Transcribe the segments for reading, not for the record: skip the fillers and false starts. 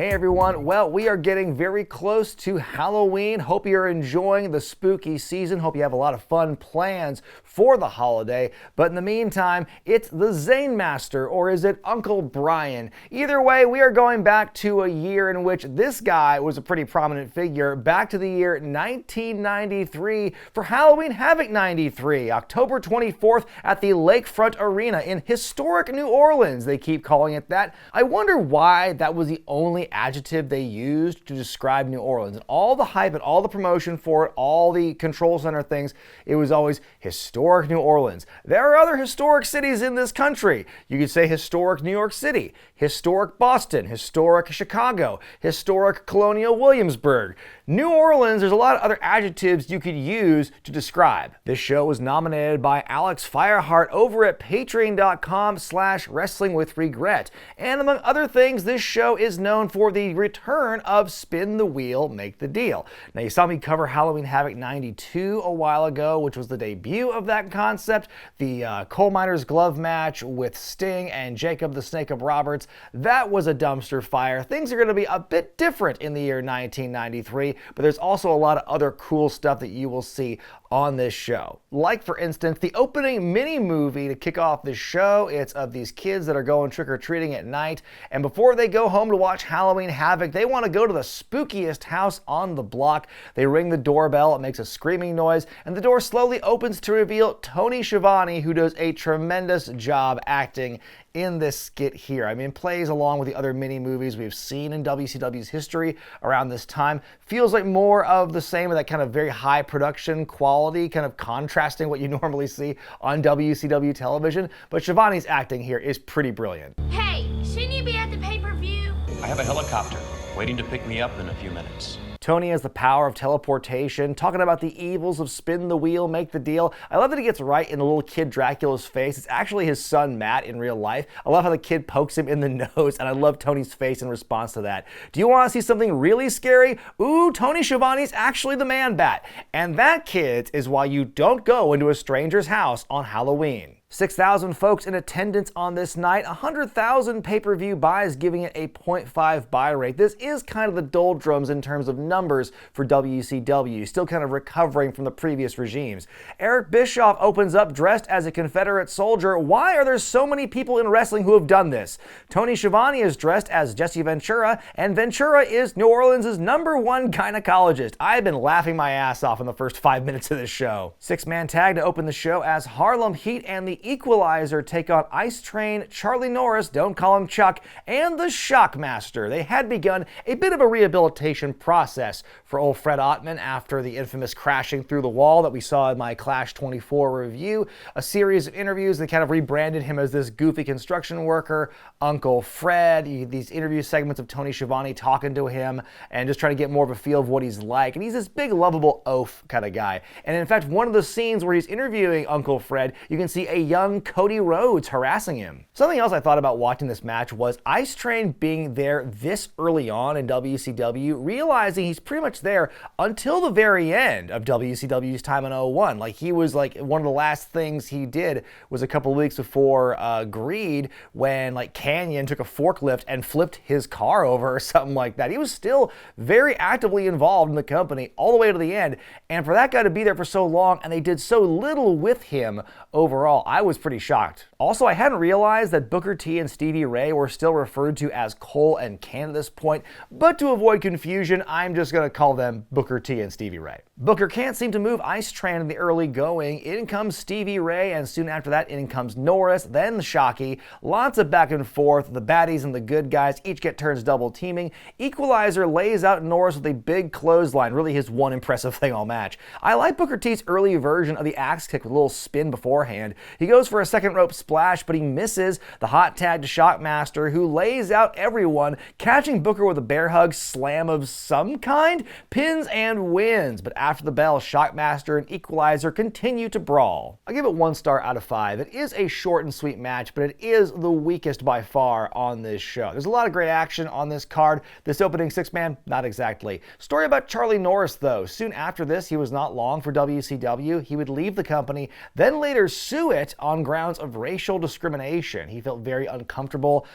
Hey everyone, well, we are getting very close to Halloween. Hope you're enjoying the spooky season. Hope you have a lot of fun plans for the holiday. But in the meantime, it's the Zanemaster, or is it Uncle Brian? Either way, we are going back to a year in which this guy was a pretty prominent figure, back to the year 1993 for Halloween Havoc 93, October 24th at the Lakefront Arena in historic New Orleans. They keep calling it that. I wonder why that was the only adjective they used to describe New Orleans. And all the hype and all the promotion for it, all the control center things, it was always historic New Orleans. There are other historic cities in this country. You could say historic New York City, historic Boston, historic Chicago, historic Colonial Williamsburg. New Orleans, there's a lot of other adjectives you could use to describe. This show was nominated by Alex Fireheart over at patreon.com/wrestlingwithregret. And among other things, this show is known for the return of Spin the Wheel, Make the Deal. Now, you saw me cover Halloween Havoc 92 a while ago, which was the debut of that concept. The coal miner's glove match with Sting and Jacob the Snake-Up Roberts. That was a dumpster fire. Things are going to be a bit different in the year 1993, but there's also a lot of other cool stuff that you will see on this show. Like, for instance, the opening mini-movie to kick off this show. It's of these kids that are going trick-or-treating at night, and before they go home to watch Halloween Havoc, they want to go to the spookiest house on the block. They ring the doorbell, it makes a screaming noise, and the door slowly opens to reveal Tony Schiavone, who does a tremendous job acting in this skit here. I mean, plays along with the other mini-movies we've seen in WCW's history around this time. Feels like more of the same, of that kind of very high production quality, kind of contrasting what you normally see on WCW television. But Schiavone's acting here is pretty brilliant. Hey, shouldn't you be at the pay-per-view? I have a helicopter waiting to pick me up in a few minutes. Tony has the power of teleportation, talking about the evils of spin the wheel, make the deal. I love that he gets right in the little kid Dracula's face. It's actually his son, Matt, in real life. I love how the kid pokes him in the nose, and I love Tony's face in response to that. Do you want to see something really scary? Ooh, Tony Schiavone's actually the Man-Bat. And that, kids, is why you don't go into a stranger's house on Halloween. 6,000 folks in attendance on this night, 100,000 pay-per-view buys, giving it a 0.5 buy rate. This is kind of the doldrums in terms of numbers for WCW, still kind of recovering from the previous regimes. Eric Bischoff opens up dressed as a Confederate soldier. Why are there so many people in wrestling who have done this? Tony Schiavone is dressed as Jesse Ventura, and Ventura is New Orleans' #1 gynecologist. I've been laughing my ass off in the first 5 minutes of this show. Six-man tag to open the show as Harlem Heat and the Equalizer take on Ice Train, Charlie Norris, don't call him Chuck, and the Shockmaster. They had begun a bit of a rehabilitation process for old Fred Ottman after the infamous crashing through the wall that we saw in my Clash 24 review. A series of interviews that kind of rebranded him as this goofy construction worker, Uncle Fred. These interview segments of Tony Schiavone talking to him and just trying to get more of a feel of what he's like. And he's this big, lovable oaf kind of guy. And in fact, one of the scenes where he's interviewing Uncle Fred, you can see a young Cody Rhodes harassing him. Something else I thought about watching this match was Ice Train being there this early on in WCW, realizing he's pretty much there until the very end of WCW's time in 01. Like, he was like, one of the last things he did was a couple weeks before Greed, when like Canyon took a forklift and flipped his car over or something like that. He was still very actively involved in the company all the way to the end, and for that guy to be there for so long and they did so little with him overall, I was pretty shocked. Also, I hadn't realized that Booker T and Stevie Ray were still referred to as Cole and Ken at this point, but to avoid confusion, I'm just going to call them Booker T and Stevie Ray. Booker can't seem to move Ice Train in the early going. In comes Stevie Ray, and soon after that, in comes Norris, then Shocky. Lots of back and forth. The baddies and the good guys each get turns double teaming. Equalizer lays out Norris with a big clothesline, really his one impressive thing all match. I like Booker T's early version of the axe kick with a little spin beforehand. He goes for a second rope splash, but he misses. The hot tag to Shockmaster, who lays out everyone, catching Booker with a bear hug slam of some kind, pins and wins. But after After the bell, Shockmaster and Equalizer continue to brawl. I'll give it 1 star out of 5. It is a short and sweet match, but it is the weakest by far on this show. There's a lot of great action on this card. This opening 6-man, not exactly. Story about Charlie Norris, though. Soon after this, he was not long for WCW. He would leave the company, then later sue it on grounds of racial discrimination. He felt very uncomfortable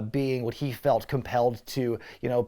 being what he felt compelled to,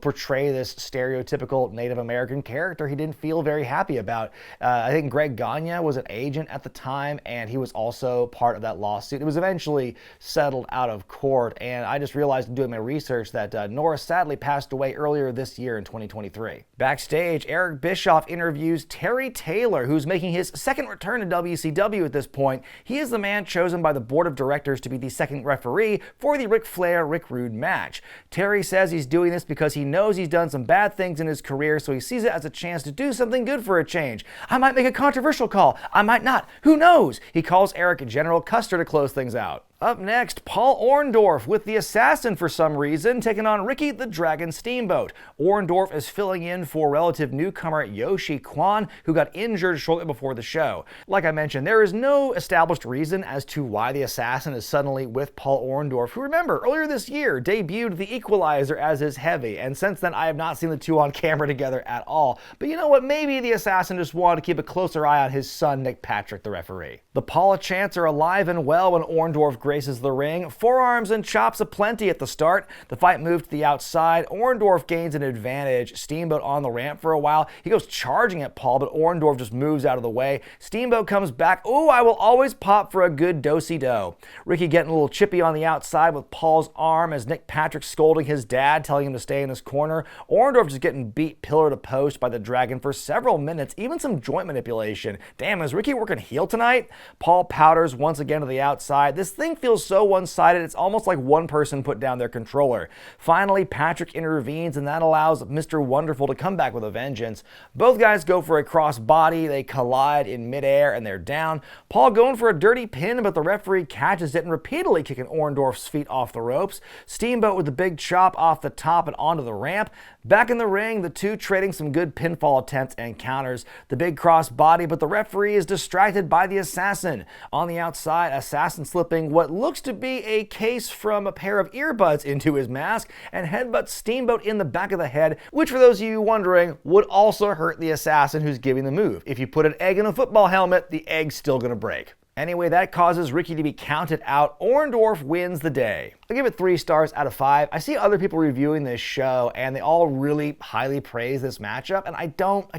portray this stereotypical Native American character he didn't feel very happy about. I think Greg Gagne was an agent at the time, and he was also part of that lawsuit. It was eventually settled out of court, and I just realized in doing my research that Norris sadly passed away earlier this year in 2023. Backstage, Eric Bischoff interviews Terry Taylor, who's making his second return to WCW at this point. He is the man chosen by the board of directors to be the second referee for the Ric Flair-Rick Rude match. Terry says he's doing this because he knows he's done some bad things in his career, so he sees it as a chance to do something good for a change. I might make a controversial call. I might not. Who knows? He calls Eric General Custer to close things out. Up next, Paul Orndorff with the Assassin for some reason, taking on Ricky the Dragon Steamboat. Orndorff is filling in for relative newcomer Yoshi Kwan, who got injured shortly before the show. Like I mentioned, there is no established reason as to why the Assassin is suddenly with Paul Orndorff, who, remember, earlier this year debuted the Equalizer as his heavy, and since then I have not seen the two on camera together at all. But you know what? Maybe the Assassin just wanted to keep a closer eye on his son, Nick Patrick, the referee. The Paula chants are alive and well when Orndorff graces the ring. Forearms and chops aplenty at the start. The fight moved to the outside. Orndorff gains an advantage. Steamboat on the ramp for a while. He goes charging at Paul, but Orndorff just moves out of the way. Steamboat comes back. Ooh, I will always pop for a good do-si-do. Ricky getting a little chippy on the outside with Paul's arm as Nick Patrick scolding his dad, telling him to stay in his corner. Orndorff just getting beat pillar to post by the Dragon for several minutes, even some joint manipulation. Damn, is Ricky working heel tonight? Paul powders once again to the outside. This thing feels so one-sided, it's almost like one person put down their controller. Finally, Patrick intervenes, and that allows Mr. Wonderful to come back with a vengeance. Both guys go for a cross body, they collide in midair, and they're down. Paul going for a dirty pin, but the referee catches it and repeatedly kicking Orndorff's feet off the ropes. Steamboat with the big chop off the top and onto the ramp. Back in the ring, the two trading some good pinfall attempts and counters. The big cross body, but the referee is distracted by the Assassin. On the outside, Assassin slipping what looks to be a case from a pair of earbuds into his mask and headbutts Steamboat in the back of the head, which for those of you wondering would also hurt the Assassin who's giving the move. If you put an egg in a football helmet, the egg's still gonna break. Anyway, that causes Ricky to be counted out. Orndorff wins the day. I give it 3 stars out of 5. I see other people reviewing this show and they all really highly praise this matchup, and I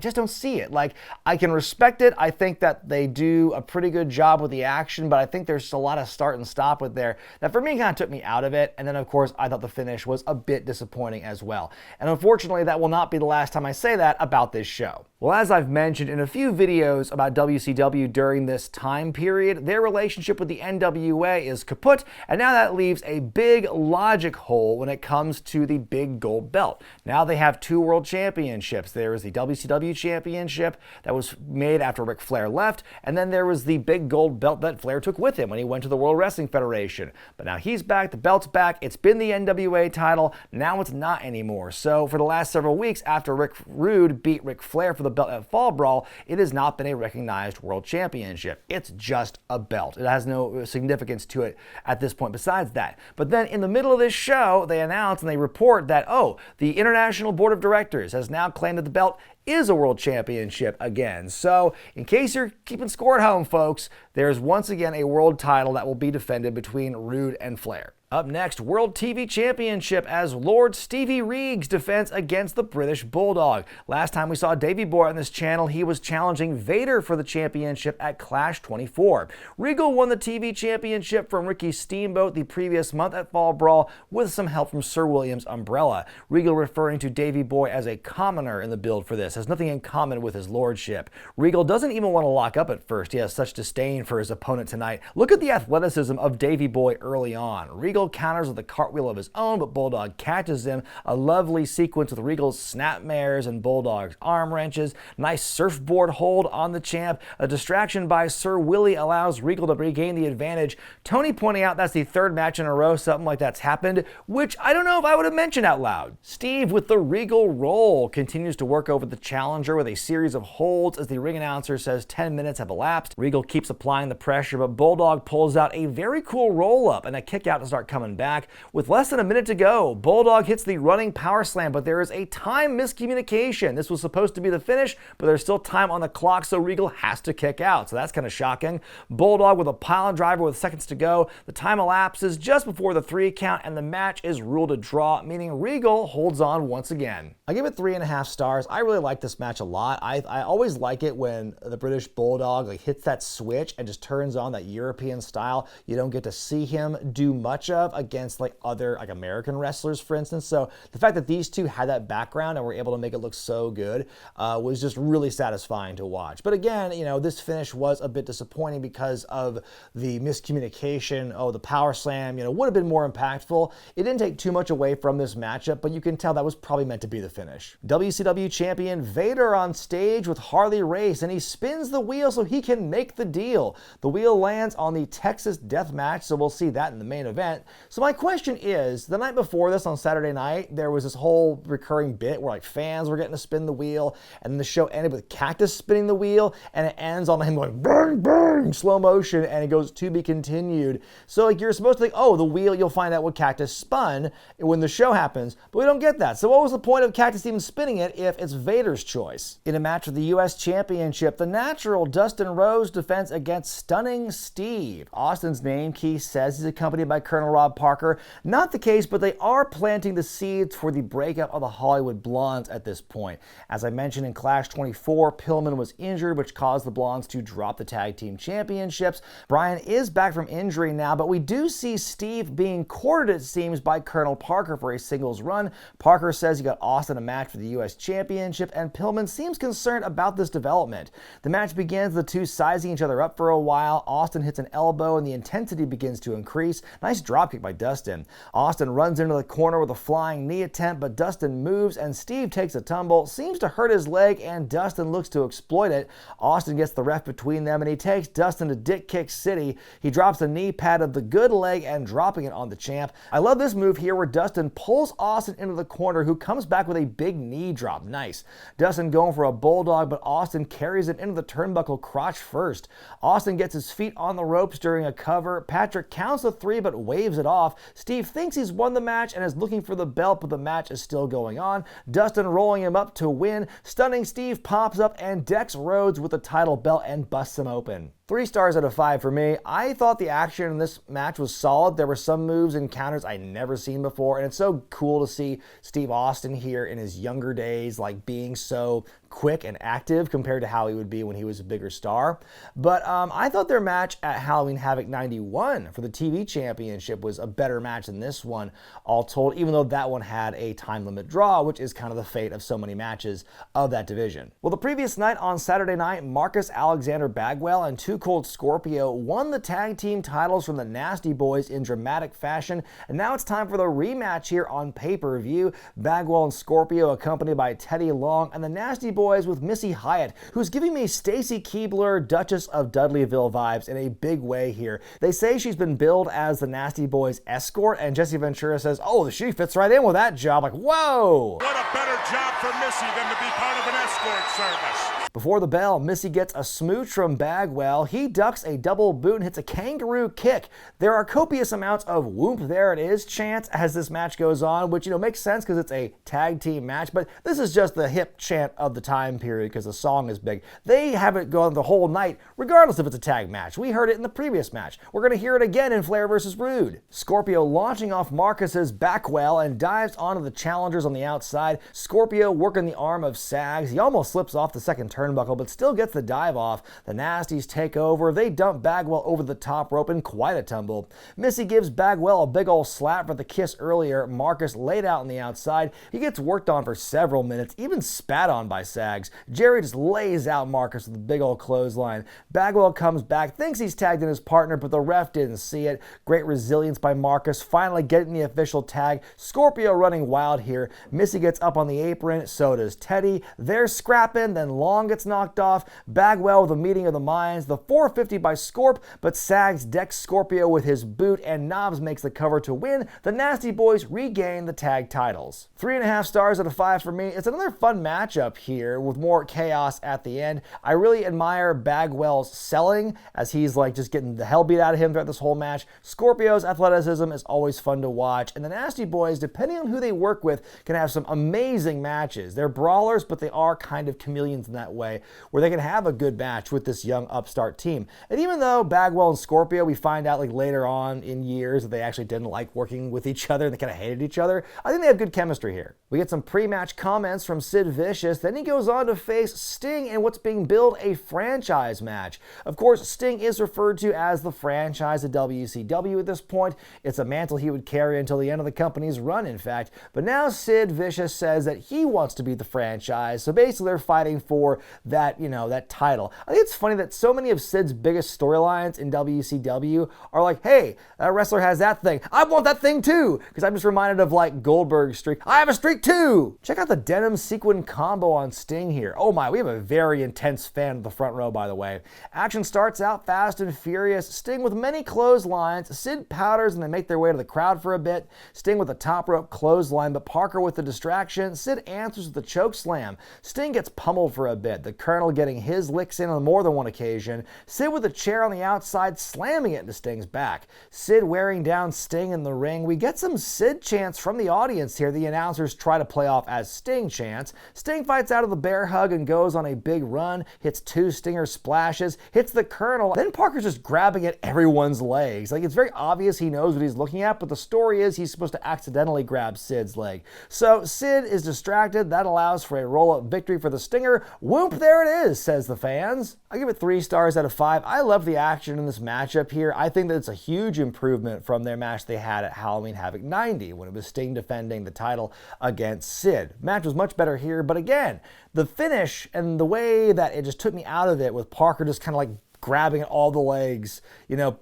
just don't see it. Like, I can respect it. I think that they do a pretty good job with the action, but I think there's a lot of start and stop with there that for me kind of took me out of it. And then of course, I thought the finish was a bit disappointing as well. And unfortunately, that will not be the last time I say that about this show. Well, as I've mentioned in a few videos about WCW during this time period, their relationship with the NWA is kaput, and now that leaves a big logic hole when it comes to the big gold belt. Now they have 2 world championships. There is the WCW championship that was made after Ric Flair left, and then there was the big gold belt that Flair took with him when he went to the World Wrestling Federation. But now he's back, the belt's back, it's been the NWA title, now it's not anymore. So for the last several weeks after Rick Rude beat Ric Flair for the belt at Fall Brawl, it has not been a recognized world championship. It's just a belt. It has no significance to it at this point besides that. But then in the middle of this show, they announce and they report that, oh, the International Board of Directors has now claimed that the belt is a world championship again. So in case you're keeping score at home, folks, there's once again a world title that will be defended between Rude and Flair. Up next, World TV Championship as Lord Stevie Regal's defense against the British Bulldog. Last time we saw Davey Boy on this channel, he was challenging Vader for the championship at Clash 24. Regal won the TV championship from Ricky Steamboat the previous month at Fall Brawl with some help from Sir William's umbrella. Regal referring to Davey Boy as a commoner in the build for this, has nothing in common with his lordship. Regal doesn't even want to lock up at first. He has such disdain for his opponent tonight. Look at the athleticism of Davey Boy early on. Regal counters with a cartwheel of his own, but Bulldog catches him. A lovely sequence with Regal's snapmares and Bulldog's arm wrenches. Nice surfboard hold on the champ. A distraction by Sir Willie allows Regal to regain the advantage. Tony pointing out that's the 3rd match in a row something like that's happened, which I don't know if I would have mentioned out loud. Steve with the Regal roll continues to work over the challenger with a series of holds as the ring announcer says 10 minutes have elapsed. Regal keeps applying the pressure, but Bulldog pulls out a very cool roll-up and a kick out to start coming back. With less than a minute to go, Bulldog hits the running power slam, but there is a time miscommunication. This was supposed to be the finish, but there's still time on the clock, so Regal has to kick out. So that's kind of shocking. Bulldog with a pile driver with seconds to go. The time elapses just before the 3 count, and the match is ruled a draw, meaning Regal holds on once again. I give it 3.5 stars. I really like this match a lot. I always like it when the British Bulldog hits that switch and just turns on that European style you don't get to see him do much of against other American wrestlers, for instance. So the fact that these two had that background and were able to make it look so good was just really satisfying to watch. But again, this finish was a bit disappointing because of the miscommunication. The power slam, would have been more impactful. It didn't take too much away from this matchup, but you can tell that was probably meant to be the finish. WCW champion Vader on stage with Harley Race, and he spins the wheel so he can make the deal. The wheel lands on the Texas Death Match, so we'll see that in the main event. So my question is, the night before this on Saturday night, there was this whole recurring bit where fans were getting to spin the wheel, and then the show ended with Cactus spinning the wheel, and it ends on him going bang, bang, slow motion, and it goes to be continued. So you're supposed to think, the wheel, you'll find out what Cactus spun when the show happens, but we don't get that. So what was the point of Cactus even spinning it if it's Vader's choice? In a match for the U.S. Championship, the natural Dustin Rhodes defends against Stunning Steve. Austin's name key says he's accompanied by Colonel Rob Parker. Not the case, but they are planting the seeds for the breakup of the Hollywood Blondes at this point. As I mentioned in Clash 24, Pillman was injured, which caused the Blondes to drop the tag team championships. Bryan is back from injury now, but we do see Steve being courted, it seems, by Colonel Parker for a singles run. Parker says he got Austin a match for the U.S. Championship, and Pillman seems concerned about this development. The match begins with the two sizing each other up for a while. Austin hits an elbow, and the intensity begins to increase. Nice dropkick by Dustin. Austin runs into the corner with a flying knee attempt, but Dustin moves, and Steve takes a tumble, seems to hurt his leg, and Dustin looks to exploit it. Austin gets the ref between them, and he takes Dustin to Dick Kick City. He drops the knee pad of the good leg and dropping it on the champ. I love this move here where Dustin pulls Austin into the corner, who comes back with a big knee drop. Nice. Dustin going for a bulldog, but Austin carries it into the turnbuckle crotch first. Austin gets his feet on the ropes during a cover. Patrick counts the 3 but waves it off. Steve thinks he's won the match and is looking for the belt, but the match is still going on. Dustin rolling him up to win. Stunning Steve pops up and decks Rhodes with the title belt and busts him open. 3 stars out of 5 for me. I thought the action in this match was solid. There were some moves and counters I'd never seen before, and it's so cool to see Steve Austin here in his younger days, being so quick and active compared to how he would be when he was a bigger star. But I thought their match at Halloween Havoc 91 for the TV championship was a better match than this one, all told, even though that one had a time limit draw, which is kind of the fate of so many matches of that division. Well, the previous night on Saturday night, Marcus Alexander Bagwell and Too Cold Scorpio won the tag team titles from the Nasty Boys in dramatic fashion, and now it's time for the rematch here on pay-per-view. Bagwell and Scorpio accompanied by Teddy Long, and the Nasty Boys with Missy Hyatt, who's giving me Stacy Keibler, Duchess of Dudleyville vibes in a big way here. They say she's been billed as the Nasty Boys escort, and Jesse Ventura says, she fits right in with that job. Whoa! What a better job for Missy than to be part of an escort service. Before the bell, Missy gets a smooch from Bagwell. He ducks a double boot and hits a kangaroo kick. There are copious amounts of whoop, there it is chants as this match goes on, which, makes sense because it's a tag team match, but this is just the hip chant of the time period because the song is big. They have it going the whole night, regardless if it's a tag match. We heard it in the previous match. We're going to hear it again in Flair vs. Rude. Scorpio launching off Marcus's Bagwell and dives onto the challengers on the outside. Scorpio working the arm of Sags. He almost slips off the second turnbuckle, but still gets the dive off. The Nasties take over. They dump Bagwell over the top rope in quite a tumble. Missy gives Bagwell a big old slap for the kiss earlier. Marcus laid out on the outside. He gets worked on for several minutes, even spat on by Sags. Jerry just lays out Marcus with a big old clothesline. Bagwell comes back, thinks he's tagged in his partner, but the ref didn't see it. Great resilience by Marcus, finally getting the official tag. Scorpio running wild here. Missy gets up on the apron, so does Teddy. They're scrapping, then Long gets knocked off, Bagwell with a meeting of the minds, the 450 by Scorp, but Sags decks Scorpio with his boot, and Knobs makes the cover to win. The Nasty Boys regain the tag titles. 3.5 stars out of 5 for me. It's another fun matchup here with more chaos at the end. I really admire Bagwell's selling as he's like just getting the hell beat out of him throughout this whole match. Scorpio's athleticism is always fun to watch, and the Nasty Boys, depending on who they work with, can have some amazing matches. They're brawlers, but they are kind of chameleons in that way, where they can have a good match with this young upstart team. And even though Bagwell and Scorpio, we find out like later on in years that they actually didn't like working with each other, they kind of hated each other, I think they have good chemistry here. We get some pre-match comments from Sid Vicious, then he goes on to face Sting in what's being billed a franchise match. Of course, Sting is referred to as the franchise of WCW at this point. It's a mantle he would carry until the end of the company's run, in fact. But now Sid Vicious says that he wants to be the franchise, so basically they're fighting for that, that title. I think it's funny that so many of Sid's biggest storylines in WCW are like, hey, that wrestler has that thing, I want that thing too, because I'm just reminded of like Goldberg's streak, I have a streak too! Check out the denim sequin combo on Sting here. Oh my, we have a very intense fan of the front row, by the way. Action starts out fast and furious, Sting with many clotheslines, Sid powders and they make their way to the crowd for a bit, Sting with a top rope clothesline, but Parker with the distraction, Sid answers with the choke slam, Sting gets pummeled for a bit, the Colonel getting his licks in on more than one occasion, Sid with a chair on the outside slamming it into Sting's back, Sid wearing down Sting in the ring. We get some Sid chants from the audience here. The announcers try to play off as Sting chants. Sting fights out of the bear hug and goes on a big run, hits 2 Stinger splashes, hits the Colonel, then Parker's just grabbing at everyone's legs. Like, it's very obvious he knows what he's looking at, but the story is he's supposed to accidentally grab Sid's leg. So Sid is distracted. That allows for a roll-up victory for the Stinger. Whoop, there it is, says the fans. I give it 3 stars out of 5. I love the action in this matchup here. I think that it's a huge improvement from their match they had at Halloween Havoc 90 when it was Sting defending the title against Sid. Match was much better here, but again, the finish and the way that it just took me out of it with Parker just kind of like grabbing at all the legs,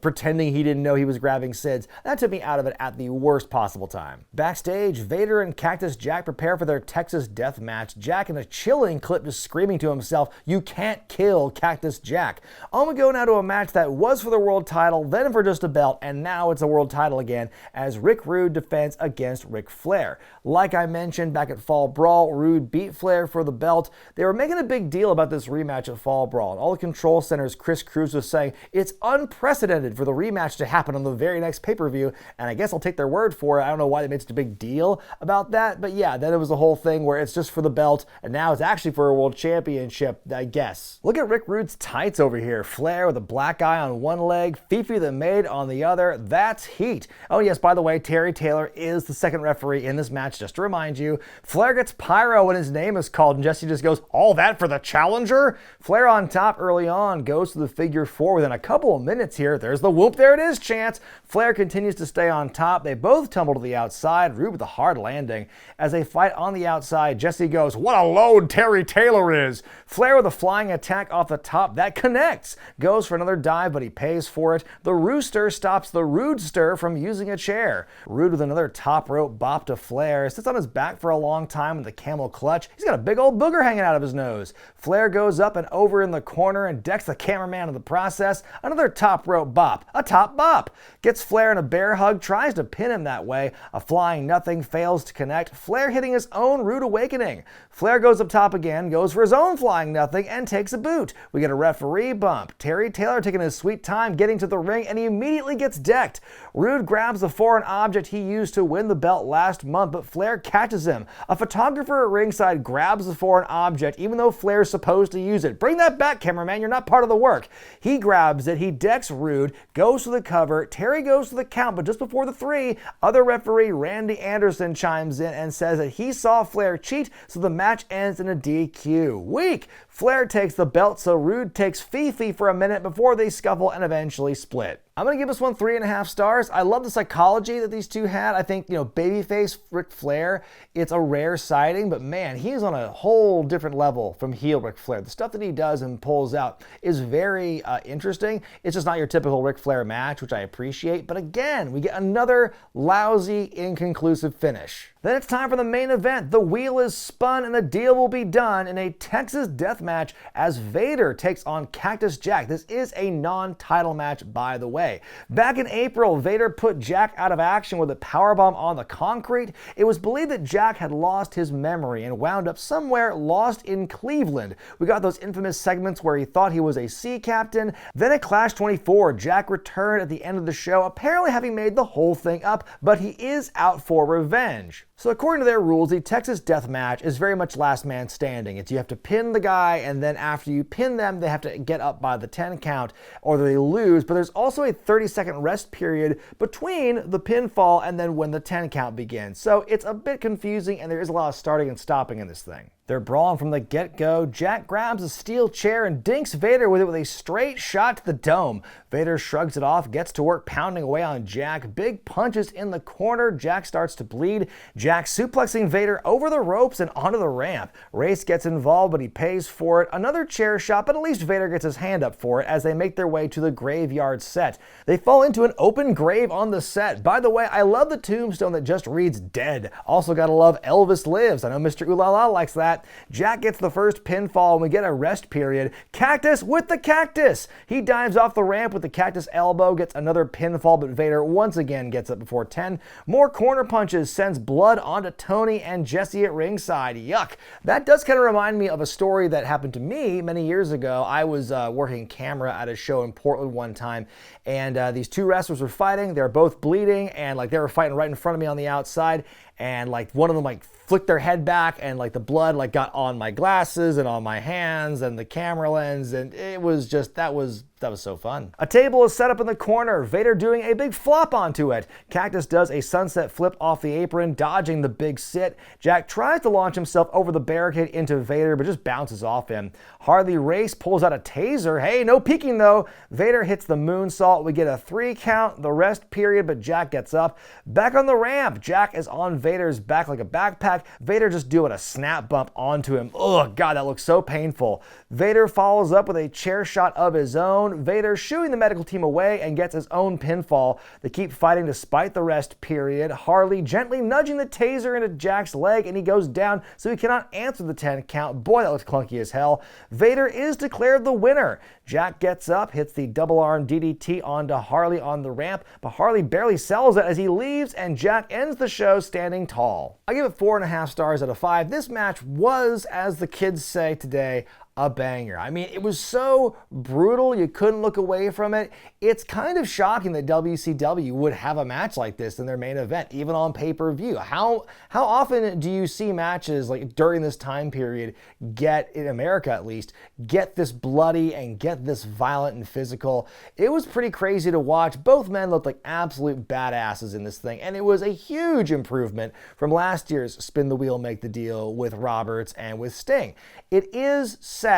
pretending he didn't know he was grabbing Sid's. That took me out of it at the worst possible time. Backstage, Vader and Cactus Jack prepare for their Texas death match. Jack in a chilling clip just screaming to himself, "You can't kill Cactus Jack." On we go now to a match that was for the world title, then for just a belt, and now it's a world title again as Rick Rude defends against Ric Flair. Like I mentioned back at Fall Brawl, Rude beat Flair for the belt. They were making a big deal about this rematch at Fall Brawl, and all the control centers, Chris Cruz was saying it's unprecedented for the rematch to happen on the very next pay-per-view, and I guess I'll take their word for it. I don't know why they made such a big deal about that, but yeah, then it was the whole thing where it's just for the belt, and now it's actually for a world championship, I guess. Look at Rick Rude's tights over here. Flair with a black eye on one leg, Fifi the Maid on the other. That's heat. Oh yes, by the way, Terry Taylor is the second referee in this match, just to remind you. Flair gets pyro when his name is called, and Jesse just goes, all that for the challenger? Flair on top early on, goes to the figure 4 within a couple of minutes here. There's the whoop, there it is chance. Flair continues to stay on top. They both tumble to the outside. Rude with a hard landing. As they fight on the outside, Jesse goes, what a load Terry Taylor is. Flair with a flying attack off the top. That connects. Goes for another dive, but he pays for it. The Rooster stops the Rudester from using a chair. Rude with another top rope bop to Flair. Sits on his back for a long time with the camel clutch. He's got a big old booger hanging out of his nose. Flair goes up and over in the corner and decks the cameraman in the process. Another top rope bop. A top bop. Gets Flair in a bear hug. Tries to pin him that way. A flying nothing. Fails to connect. Flair hitting his own Rude Awakening. Flair goes up top again. Goes for his own flying nothing and takes a boot. We get a referee bump. Terry Taylor taking his sweet time getting to the ring and he immediately gets decked. Rude grabs the foreign object he used to win the belt last month, but Flair catches him. A photographer at ringside grabs the foreign object even though Flair's supposed to use it. Bring that back, cameraman. You're not part of the work. He grabs it. He decks Rude. Goes for the cover. Terry goes for the count, but just before the 3, other referee Randy Anderson chimes in and says that he saw Flair cheat, so the match ends in a DQ. Weak. Flair takes the belt, so Rude takes Fifi for a minute before they scuffle and eventually split. I'm going to give this one 3.5 stars. I love the psychology that these two had. I think, babyface Ric Flair, it's a rare sighting, but man, he's on a whole different level from heel Ric Flair. The stuff that he does and pulls out is very interesting. It's just not your typical Ric Flair match, which I appreciate. But again, we get another lousy, inconclusive finish. Then it's time for the main event. The wheel is spun and the deal will be done in a Texas death match match as Vader takes on Cactus Jack. This is a non-title match, by the way. Back in April, Vader put Jack out of action with a powerbomb on the concrete. It was believed that Jack had lost his memory and wound up somewhere lost in Cleveland. We got those infamous segments where he thought he was a sea captain. Then at Clash 24, Jack returned at the end of the show, apparently having made the whole thing up, but he is out for revenge. So according to their rules, the Texas Death Match is very much last man standing. It's you have to pin the guy, and then after you pin them, they have to get up by the 10 count or they lose. But there's also a 30-second rest period between the pinfall and then when the 10 count begins. So it's a bit confusing, and there is a lot of starting and stopping in this thing. They're brawling from the get-go. Jack grabs a steel chair and dinks Vader with it with a straight shot to the dome. Vader shrugs it off, gets to work pounding away on Jack. Big punches in the corner. Jack starts to bleed. Jack suplexing Vader over the ropes and onto the ramp. Race gets involved, but he pays for it. Another chair shot, but at least Vader gets his hand up for it as they make their way to the graveyard set. They fall into an open grave on the set. By the way, I love the tombstone that just reads dead. Also gotta love Elvis Lives. I know Mr. Ooh La La likes that. Jack gets the first pinfall and we get a rest period. Cactus with the cactus! He dives off the ramp with the cactus elbow, gets another pinfall, but Vader once again gets up before 10. More corner punches, sends blood onto Tony and Jesse at ringside. Yuck. That does kind of remind me of a story that happened to me many years ago. I was working camera at a show in Portland one time, and these two wrestlers were fighting. They were both bleeding, and they were fighting right in front of me on the outside, and one of them flicked their head back, and the blood got on my glasses and on my hands and the camera lens, and it was just, that was so fun. A table is set up in the corner, Vader doing a big flop onto it. Cactus does a sunset flip off the apron, dodging the big sit. Jack tries to launch himself over the barricade into Vader, but just bounces off him. Harley Race pulls out a taser. Hey, no peeking though. Vader hits the moonsault. We get a 3 count, the rest period, but Jack gets up. Back on the ramp, Jack is on Vader's back like a backpack. Vader just doing a snap bump onto him. Oh God, that looks so painful. Vader follows up with a chair shot of his own. Vader shooing the medical team away and gets his own pinfall. They keep fighting despite the rest period. Harley gently nudging the taser into Jack's leg, and he goes down so he cannot answer the 10 count. Boy, that looks clunky as hell. Vader is declared the winner. Jack gets up, hits the double arm DDT onto Harley on the ramp, but Harley barely sells it as he leaves, and Jack ends the show standing tall. I give it 4.5 stars out of 5. This match was, as the kids say today, a banger. I mean, it was so brutal, you couldn't look away from it. It's kind of shocking that WCW would have a match like this in their main event, even on pay-per-view. How often do you see matches during this time period get, in America at least, get this bloody and get this violent and physical? It was pretty crazy to watch. Both men looked like absolute badasses in this thing, and it was a huge improvement from last year's Spin the Wheel, Make the Deal with Roberts and with Sting. It is sad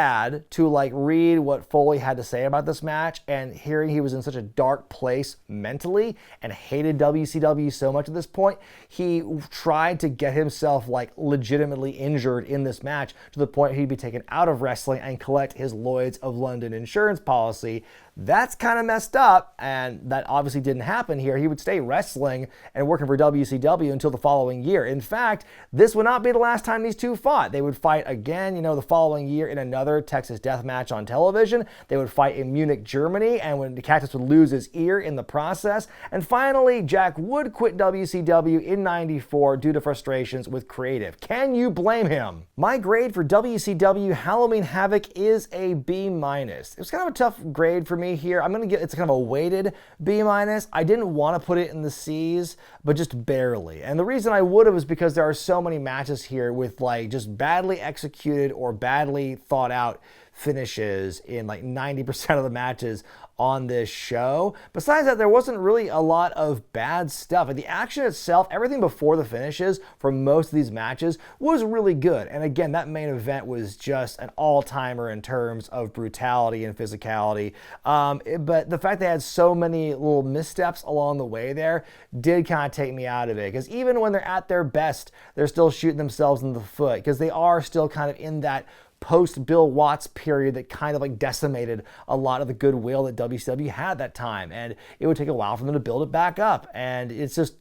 to read what Foley had to say about this match, and hearing he was in such a dark place mentally and hated WCW so much at this point, he tried to get himself legitimately injured in this match to the point he'd be taken out of wrestling and collect his Lloyd's of London insurance policy. That's kind of messed up, and that obviously didn't happen here. He would stay wrestling and working for WCW until the following year. In fact, this would not be the last time these two fought. They would fight again, the following year in another Texas Death Match on television. They would fight in Munich, Germany, and when Cactus would lose his ear in the process. And finally, Jack would quit WCW in '94 due to frustrations with creative. Can you blame him? My grade for WCW Halloween Havoc is a B-. It was kind of a tough grade for me here. I'm going to get, it's kind of a weighted B-. I didn't want to put it in the C's, but just barely. And the reason I would have is because there are so many matches here with just badly executed or badly thought out finishes in 90% of the matches on this show. Besides that, there wasn't really a lot of bad stuff. And the action itself, everything before the finishes for most of these matches was really good. And again, that main event was just an all-timer in terms of brutality and physicality. But the fact they had so many little missteps along the way there did kind of take me out of it. Because even when they're at their best, they're still shooting themselves in the foot because they are still kind of in that post-Bill Watts period that kind of decimated a lot of the goodwill that WCW had that time. And it would take a while for them to build it back up. And it's just,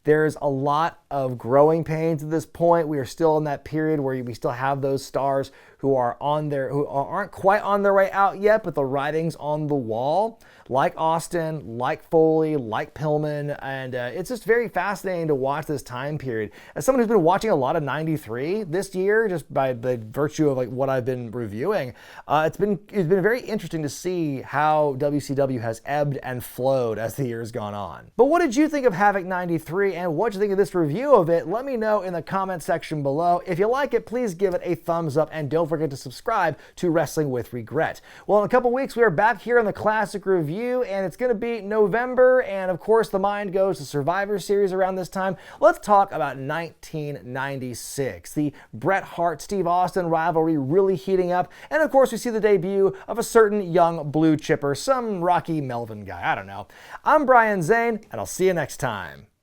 there's a lot of growing pains at this point. We are still in that period where we still have those stars who aren't quite on their way out yet, but the writing's on the wall, like Austin, like Foley, like Pillman, and it's just very fascinating to watch this time period. As someone who's been watching a lot of 93 this year, just by the virtue of like what I've been reviewing, it's been very interesting to see how WCW has ebbed and flowed as the years gone on. But what did you think of Havoc 93, and what did you think of this review of it? Let me know in the comment section below. If you like it, please give it a thumbs up, and don't forget to subscribe to Wrestling with Regret. Well, in a couple weeks, we are back here on the Classic Review, and it's going to be November, and of course the mind goes to Survivor Series around this time. Let's talk about 1996. The Bret Hart-Steve Austin rivalry really heating up, and of course we see the debut of a certain young blue chipper, some Rocky Melvin guy, I don't know. I'm Brian Zane, and I'll see you next time.